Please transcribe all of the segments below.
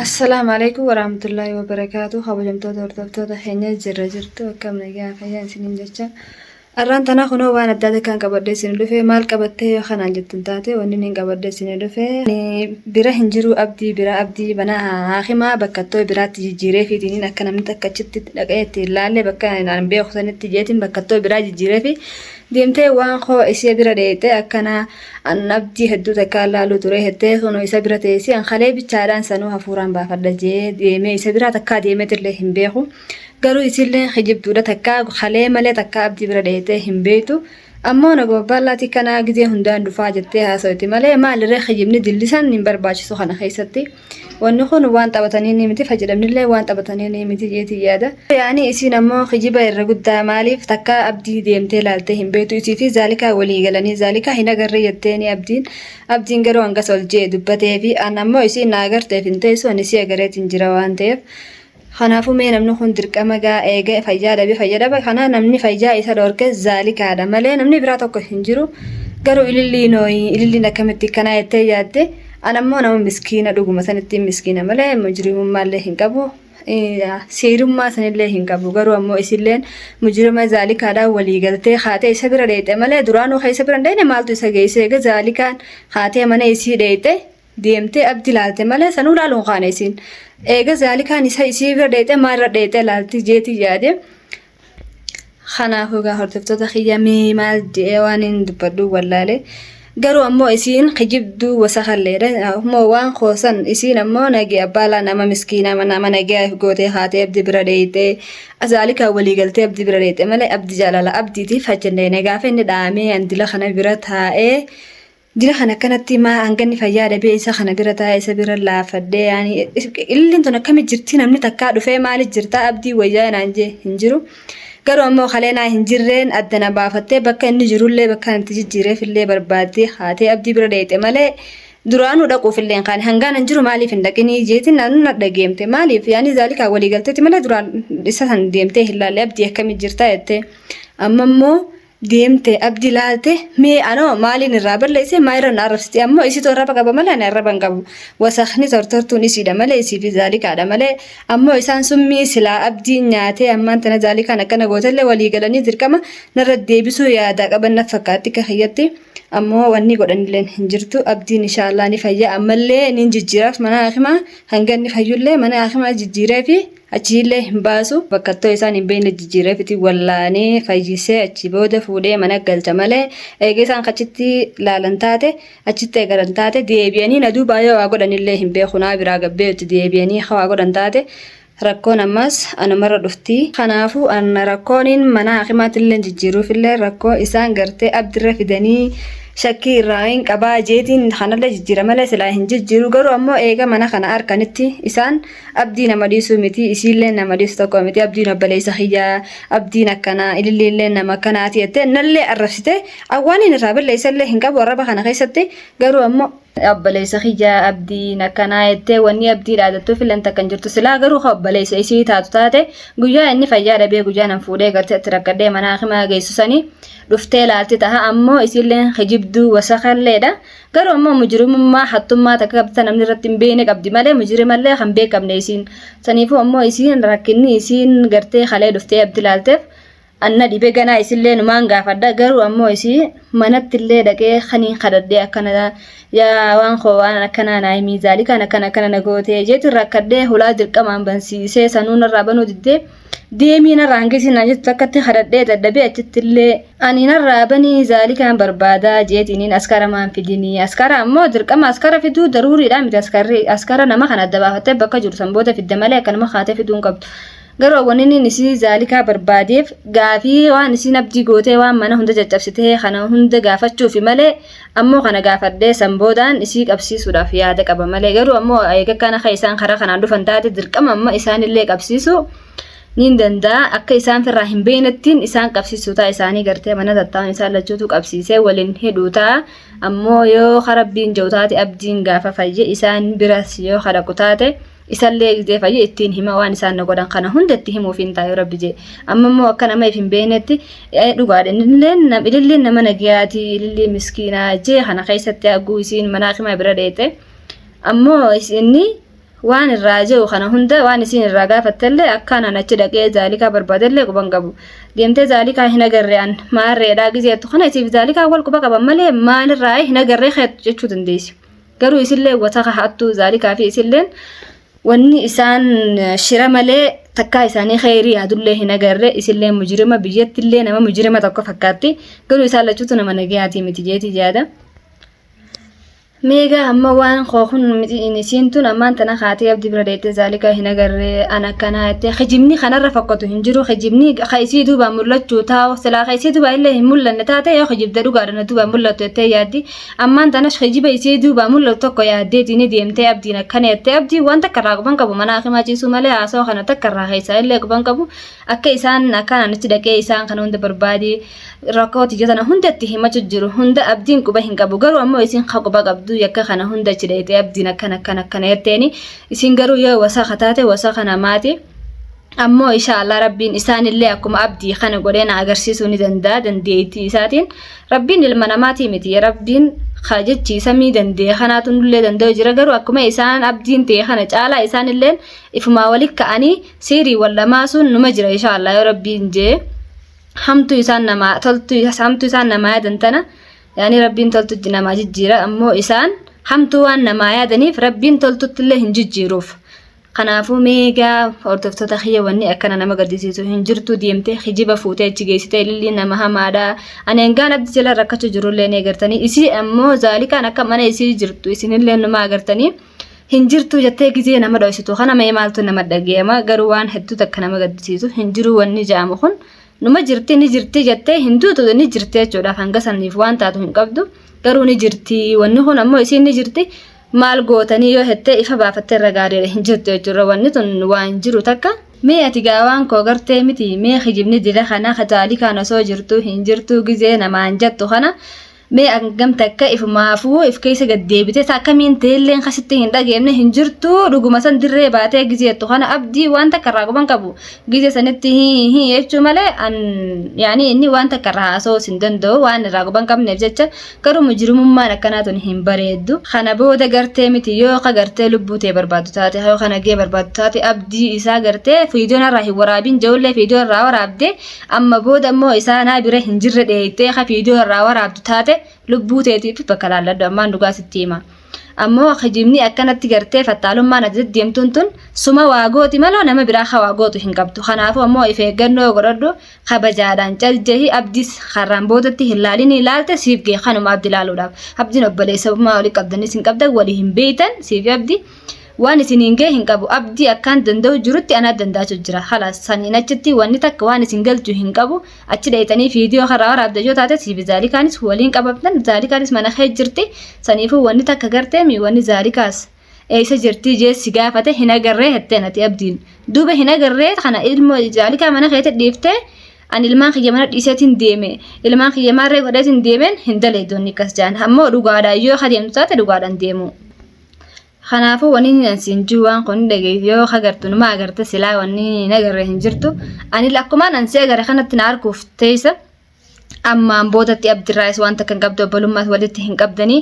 السلام عليكم ورحمة الله وبركاته. خبرمتو دورتو حين جرجرتو كم نجا فيان سنين جتة. الران تنا خنو وانا دادا كان كبردي سندفه مال كبته خنا جتن تاتي ونين كبردي سندفه. بره هنجرو أبدي بره أبدي بنا آخي ما بكتو بره تجيره في دينين أكنا متكتشت لقيت لالي بكان أنا بيأخذ نتيجتين بكتو بره تجيره في ديمتي وان خو إسي بره ديته أكنا أن أبدي هدو تكالا لو تري هدته خنو إسي بره تيسي أن خلي بتشاران سنوها فوران بافردجي ديمي إسي بره تكا ديمي ترلهم بيخو garuu isillee hijibduudha takkaa halee malee takkaa abdii bira dheetee hin beektu ammoo nagoo bal'aati kana gizee hundaan dhufaa jettee haasawti malee maalirree hijibni dillisan hin barbaachisu kana keessatti wanni kun waan taphatanii ni miti fayyadamnillee waan taphatanii ni miti jeetii yaada yaani isiin ammoo hijiba irra guddaa maaliif takkaa abdii deemtee laaltee hin beektu isii fi zaalikaa walii galanii zaalikaa hin agarree jetteeni abdiin garuu hangas ol jee dubbatee fi an ammoo isiin na agarteef hin teessu ani isii agareetiin jira waan ta'eef خنافو مين نمنو خندر كما جا إيجا فيجادا بفيجادا بخنا نمني فيجا إسا دورك ذلك هذا ملأ نمني براتو كهنجرو قالوا إللي نوي إللي نكمتي كنا يتيجاتي أنا ما نم مسكينة دوغو مثلا تيم مسكينة ملأ مجرم ما له هنكبو سيرم ما سن له هنكبو قالوا أمو إسيلين مجرم ذلك هذا ولي قالتي خاتي سبرة ديته ملأ درانو خي سبرة دينه مالتو سجيسه ذلك خاتي من إسي ديته ديمتي أبدي لالته ملأ سنولا لون خانيسين eega zaalikaan isa isii bira dheete maarra dheete laalti jeeti yaade kanaafuu gaa hordoftoota kiyyamii maal jedhee waan hin dubbadhu wallaale garuu ammoo isiin kijibduu wasakalleedha ammoo waan koosan isiin ammoo nagee abbaalaa nama miskiina nama nagee gootee haatee abdi bira dheete zaalikaa walii galtee abdi bira dheete malee abdi jaalala abdiitiif hajjannee nagaafa inni dhaamee andila kana bira taa'ee dina kana kanatti ma hanganni fayyaada bee isa kana bira taa'ee isa bira laafadhee yaani illiin tun akkami jirti namni takkaa dhufee maali jirta abdii wayyaa naan jee hin jiru garuu ammoo kaleenaa hin jirreen addana baafattee bakka inni jirullee bakka itti jijjiireefillee barbaaddee haatee abdii bira dheete malee duraanuu dhaquufillee kan hangaan hin jiru maaliif hin dhaqinii jeetiin naannoo dhageemte maaliif yaani zaalikaa walii galteetti malee duraan isa san deemtee hin laalle abdii akkami jirta jettee ammoo deemte abdi laalte mee anoo maaliin irraa balleesse maayirra naarrabsite ammoo isii torraba qaba malee ani arraban qabu wasakni tortortuun isiidha malee isii fi zaalikaadha malee ammoo isaan summii silaa abdiin nyaatee ammaan tana zaalikaan akkana gootellee walii galanii dirqama narra deebisuu yaadaa qaban na fakkaatti ka hiyyatti ammoo wanni godhanilleen hin jirtu abdiin inshaallah ni fayya ammallee ni jijjiiraaf mana hakimaa hanganni fayyullee mana hakimaa jijjiiree fi achiillee hin baasu bakkattoo isaan hin beekne jijjiireefiti wallaanee fayyisee achi booda fuudhee mana galcha malee eega isaan achitti laalan taate achitti eegalan taate deebi'anii na duuba yoo waa godhanillee hin beekunaa biraa gabbeetti deebi'anii waa godhan taate rakkoon ammas anumarra dhufti kanaafuu an rakkooniin mana hakimaattillee jijjiiruufillee rakkoo isaan gartee abdirra fidanii shakkii irraa hin qabaa jeetiin kanallee jijjiira malee silaa hin jijjiiru garuu ammoo eega mana kana arkanitti isaan abdii nama dhiisuu miti isiillee nama dhiisu tokko miti abdiin obboleessa kiyyaa abdiin akkanaa ililleellee nama akkanaati jettee nallee arrabsite awwaaniin irraa balleessallee hin qabu arraba kana keessatti garuu ammoo obboleessa kiyyaa abdiin akkanaa jettee wanni abdii dhaadattuuf illee takkan jirtu silaa garuu obboleessa isii taatu taate guyyaa inni fayyaa dhabee guyyaa nan fuudhee gartee itti rakkadhee mana hakimaa geessisanii dhuftee laalti taha ammoo isiillee hijibduu wasakalleedha garuu ammoo mujrimummaa hattummaa takka qabta namni irratti hin beekne qabdi malee mujrimallee kan beekamne isiin saniifuu ammoo isiin rakkinni isiin gartee kalee dhuftee abdi laalteef anna dhibee ganaa isillee numaan gaafadha garuu ammoo isii manattillee dhaqee kaniin kadhadhee akkana yaa waan koo waan akkana naay miizaalikaan akkana nagootee jeetiin rakkadhee hulaa dirqamaan bansiisee sanuun irraa banuu diddee deemii narraa hangisiin na jettu akkatti kadhadhee dadhabee achittillee ani narraa banii zaalikaan barbaadaa jeetiniin askara maan fidinii askara ammoo dirqama askara fiduu daruuriidha miti askara nama kan adda baafattee bakka jiru san booda fidda malee akkanuma kaatee fiduu hin qabdu garuu wanni isii zaalikaa barbaadeef gaafii waan isiin abdii gootee waan mana hunda caccabsitee kana hunda gaafachuufi malee ammoo kana gaafadhee san boodaan isii qabsiisuudhaaf yaada qaba malee garuu ammoo eega kana isaan karaa kanaan dhufan taate dirqama amma isaanillee qabsiisu nin danda'a akka isaan firraa hin beeknettiin isaan qabsiisuu ta'a isaanii gartee mana tattaa'an isaan lachuutu qabsiisee waliin hidhuu ta'a ammoo yoo harabbiin jiru taate abdiin gaafa fayye isaan biras yoo kadhaqu taate isallee gizee fayye ittiin hima waan isaan na godhan kana hunda itti himuuf hin taa'e rabbi jee amma immoo akka nama if hin beeknetti dhugaadha ililleen nama nagayaati ilillee miskiinaa jee kana keessatti hagguu isiin mana hakimaa bira dheete ammoo inni waan irraa jiru kana hunda waan isin irraa gaafattellee akkaan achi dhaqee zaalika barbaadellee quban qabu deemtee zaalika hin agarreen maarreedhaa gizeettu kana isiif zaalika wal quba qaban malee maalirraa hin agarree xeetu jechuu dandeessi garuu isillee wasaqa hattu zaalika fi isilleen wanni isaan shira malee takka isaanii khayrii adullee hin agarre isillee mujrima biyyattillee nama mujrima tokko fakkaatti garuu isaan lachuutu nama nagayaati miti jeeti jaada ميجا أما وان خوخن نسينتون أما أنت نخاتي أبدي برديت ذلك هنا جر أنا كنات خجمني خنا رفقته هنجرو خجمني خيسيدو بمرلت جوتاو سلا خيسيدو بإلا همولا نتاتا يا خجب درو قارن تو بمرلت تيادي أما أنت نش خجيب يسيدو بمرلت تكو يادي تيني ديمتي أبدي نكنت أبدي وانت كراغبان كبو مناخ ما جيسو مالي عصا خنا تكرا خيسا إلا كبان كبو أكيسان نكان نتدك إيسان خنون دبربادي ركوت جتنا هندتي ما تجرو هند أبدين كبهن كبو قرو أما يسين خاقبا قبدو يكا خنا هند جريتي أبدينا كنا يتاني يسين قرو يا وساختاتي وساخنا ماتي أما إن شاء الله ربين إسان اللي أكم أبدي خنا قرينا أغرسيسوني دنديتي ساتين ربين المناماتي متي ربين خاجت سمي دندي خناتون اللي دندو جرا قرو أكم إسان أبدين تي خنا جالا إسان اللين إفما ولك كأني سيري ولا ماسون نمجرى إن شاء الله يا ربين جي حمتو إسان نما حمتو إسان نما دنتنا يعني ربين تلتو جنما جيرا أمو إسان حمتو وان نما يدنيف ربين تلتو تله هنجيروف خنافو ميغا أردفتو تخيا واني أكنا نما قدسيسو هنجرتو ديمتي خجيبا فوتي جيسيتي للي نما همادا أنا إنغان أبدي جلا ركتو جرو ليني أغرتني إسي أمو ذلك أنا كمانا إسي جرتو إسي نلي نما أغرتني هنجرتو جتة جزية نما دويسيتو خنا ميمالتو نما دقيما قروان حدو تكنا ما قدسيسو هنجرو واني جامخون نما جرتي نجرتي جتة هندو تو نجرتي جودا فانغسان نيفوان تاتو هنقبدو قرو نجرتي وانهون أمو إسي نجرتي maal gootanii yoo hette ifa baafattee ragaadee hin jirtu jechuudha wanni tun waan jiru takka mee ati gaawaan koo gartee miti mee kijibni dila kana kataali kana soo jirtu hin jirtu gizee namaan jettu kana mee angam takka ifumaafuu if keessa gaddeebite akkamiin teelleen kasitti hin dhageemne hin jirtu dhuguma san dirree baatee gizeettu kana abdii waan takka irraa quban qabu gizee sanitti hin jechuu malee an yaani inni waan takka irraa haasoo sin danda'u waan irraa quban qabneef jecha garuu mujrimummaan akkanaatun hin bareeddu kana booda gartee miti yoo ka gartee lubbuu tee barbaaddu taate yoo kana gee barbaaddu taate abdii isaa gartee fiidiyoon irraa hin waraabin jawullee fiidiyoo irraa waraabde amma booda ammoo isaa naa bira hin jirre dheeytee ka fiidiyoo irraa waraabdu taate lubbuu teetiif bakka laalladhu ammaan dhugaa sitti hima ammoo kijibni akkanatti gartee fattaalummaan ati deemtuun tun suma waagooti maloo nama biraa ka waagootu hin qabdu kanaafuu ammoo if eeggannoo godhadhu kabajaadhaan caljehi abdis harraan boodatti hin laalin ilaalte siif gee kanuma abdi ilaaluudhaaf abdiin obboleessummaa walii qabdanis hin qabdan walii hin beeytan siif abdi waan isin hin gee hin qabu abdii akkaan danda'u jirutti ana danda'achu jira halas saniin achitti wanni takka waan isin galchu hin qabu achi dheeytanii fiidiyoo karaa waraabda yoo taate siif zaalikaanis waliin qabatan zaalikaanis mana kee jirti saniifuu wanni takka gartee mi wanni zaalikaas eessa jirti jeessi gaafate hin agarree hetteen ati abdiin duuba hin agarree kana ilmoo zaalikaa mana keetti dhiiftee an ilmaan kiyya mana dhiiseetiin deeme ilmaan kiyya maarree godheetiin deemeen hin daleedonni kas jaan ammoo dhugaadhaan yoo adeemtu taate dhugaadhaan deemu kanaafuu wanni nansiin juwaan kun dhageeyoo hagartuun ma agarte silaa wanni nagarre hin jirtu ani lakkumaan ansi agare kanatti na arkuuf teessa ammaan boodatti abdirraayis waan takka hin qabdu obbolummaas walitti hin qabdanii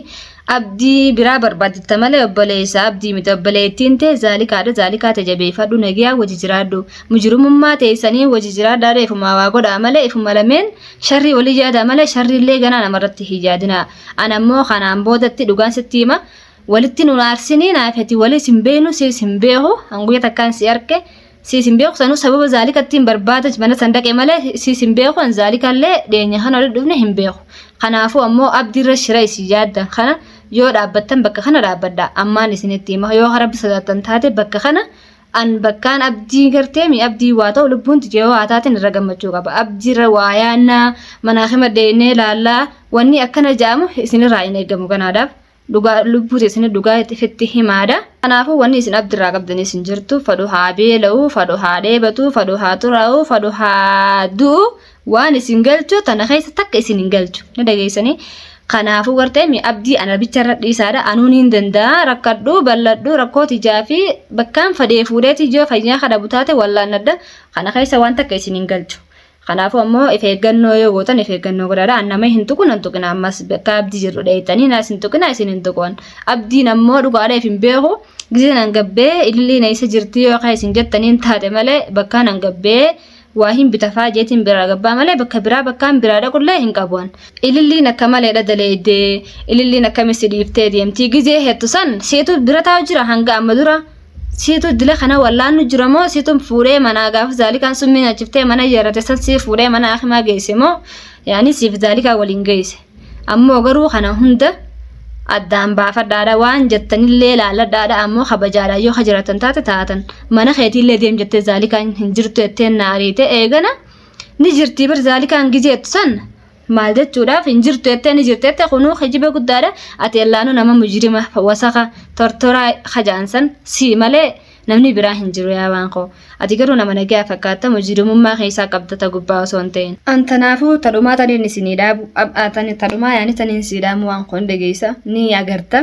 abdii biraa barbaaditta malee obboleessa abdii miti obboleettiin ta'e zaalikaa ta'e jabeeffadhu nagiyaa wajji jiraadhu mujrimummaa teessanii wajji jiraadhaa ifuma waa godhaa malee ifuma lameen sharrii walii jaadaa malee sharriillee ganaa namarratti hin jaadina an ammoo kanaan boodatti dhugaan sitti hima walitti nu aarsini naafeti wali simbeenu si simbeehu hanguya takkaan si arke si simbeehu sanu sababa zaalikattiin barbaada mana sandaqe malee si simbeehu an zaalikallee deenya kana wali dhufne hin beeku kanaafuu ammoo abdiirra shira isi yaaddan kana yoo dhaabbattan bakka kana dhaabbadha ammaan isinitti hima yoo rabbi sodaattan taate bakka kana an bakkaan abdii gartee mi abdii waa ta'u lubbuun tijee waa taateen irra gammachuu qaba abdiirra waa yaannaa manaakima deennee laallaa wanni akkana ja'amu isinirraa hin eegamu kanaadhaaf dhugaa lubbuu isin dhugaa itti himaadha kanaafuu wanni isin abdirraa qabdanis hin jirtu fadhu haa beela'u fadhu haa dheebatu fadhu haa xuraa'u fadhu haa du'u waan isin galchu tana keessa takka isin hin galchu ni dhageessanii kanaafuu gartee mi abdii ana bicharra dhiisaadha anuun hin danda'a rakkadhu balladhu rakkooti jaafi bakkaan fadhee fuudheeti ijoo fayyaa kadhabu taate wallaannadha kana keessa waan takka isin hin galchu kanaafuu ammoo if eeggannoo yoo gootan if eeggannoo godhaadha annama hin tuqun an tuqina ammas bakka abdii jirru dheeytanii naas hin tuqina isin hin tuqan abdiin ammoo dhugaadhaaf hin beeku gizeen angabbee illee na isa jirti yoo kaisin jettaniin taate malee bakkaan angabbee waa hin bitafaa jeetiin biraa gabbaa malee bakka biraa bakkaan biraa dhaqullee hin qabuun ililliin akka malee dhadaleedee ililliin akkamitti dhiiftee deemtii gizee heettu san seetu bira taa'u jira hanga amma dura seetu dila kana wallaannu jira moo seetu fuudhee manaa gaaf zaalikaan summiin achiftee mana yarate san si fuudhee mana akimaa geesse moo yaani siif zaalikaa waliin geesse ammoo garuu kana hunda addaan baafadhaadha waan jettanillee laaladhaadha ammoo kabajaadha yoo hajiratan taate taatan mana keetiillee deem jettee zaalikaan hin jirtu jettee naariite eegana ni jirtii bar zaalikaan gizeettu san maal jechuudhaaf hin jirtu jettee ni jirtu jettee kunuu hijiba guddaadha ati ellaanuu nama mujrima wasaqa tortoraa hajaansan si malee namni biraa hin jiru yaa waan koo ati garuu nama nagaa fakkaata mujrimummaa keessaa qabdata gubbaa osoo hin ta'in antanaafuu tadhumaa taniin isinii dhaabu tadhumaa yaani taniin sii dhaamu waan kun dhageessa ni agarta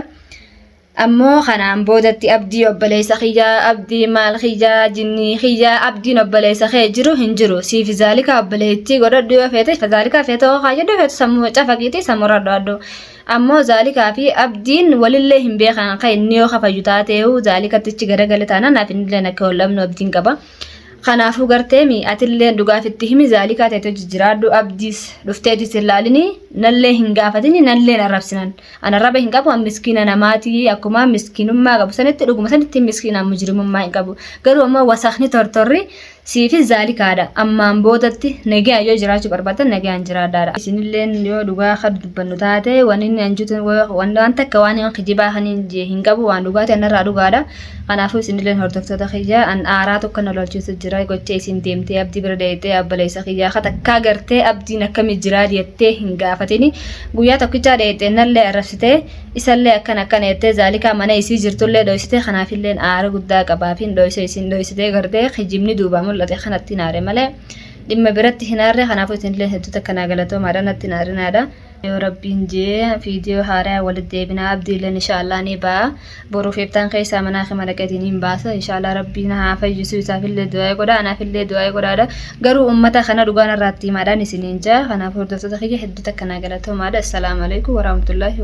ammoo kanaan boodatti abdii obboleessa xiyyaa abdii maal xiyyaa jinnii xiyyaa abdiin obboleessa kee jiru hin jiru siif zaalika obboleettii godhadhu yoo feete zaalika feete oo kaayedhu feete sammuu cafaqiitii sammurra addo ammoo zaalikaa fi abdiin walillee hin beekan akka inni yoo kafayyu taateehu zaalikattichi garagale taanaan naaf innillee akka wallamnu abdiin qaba kanaafuu garteemi atillee dhugaafitti himi zaalikaa ta'e jijjiraadhu abdiis dhufteetis ilaalini nallee hin gaafatini nallee arrabsinan anarraba hin qabu miskiina namaatii akkuma miskiinummaa qabu sanitti dhuguma sanitti miskiina mujrimummaa hin qabu garuu ammoo wasaqni tortorri siifi zaalikaadha ammaan boodatti nagaa yoo jiraachuu barbaadan nagaan jiraadhaadha isinillee yoo dhugaa kan dubbannu taate wanni anjuutin wanta akka waan kijibaa kan hin qabu waan dhugaati anarraa dhugaadha kanaafuu isinillee hordoftoota kiyyaa an aaraa tokko na lolchiisu jira gochee isin deemtee abdii bira deettee abbaleessa kiyyaa katakkaa gartee abdiin akkami jiraa jettee hin gaafatini guyyaa tokkichaa deettee nallee arrabsitee isallee akkan jettee zaalikaa mana isii jirtullee dhoysitee kanaafillee aara guddaa qabaafin dhoyse isin dhoysitee gartee kijibni duubamu mul'ate kanatti naare malee dhimma biratti hinaarre kanaafuu isinillee hedduuta kanaa galatoomaadha natti naarinaadha yoo rabbiin jee viidiyoo haaraa walitti deebinaa abdiilleen inshaallah ni ba'a boruuf iftaan keessaa manaa kima dhaqatiin hin baasa inshaallah rabbiin haa fayyisuu isaafillee du'aa godha anaafillee du'aa godhaadha garuu ummata kana dhugaan irratti himaadhaan isiniin jaa kanaafuu hordoftoota kiyya hedduuta kanaa galatoomaadha assalaamu alaykum warahmatullaahi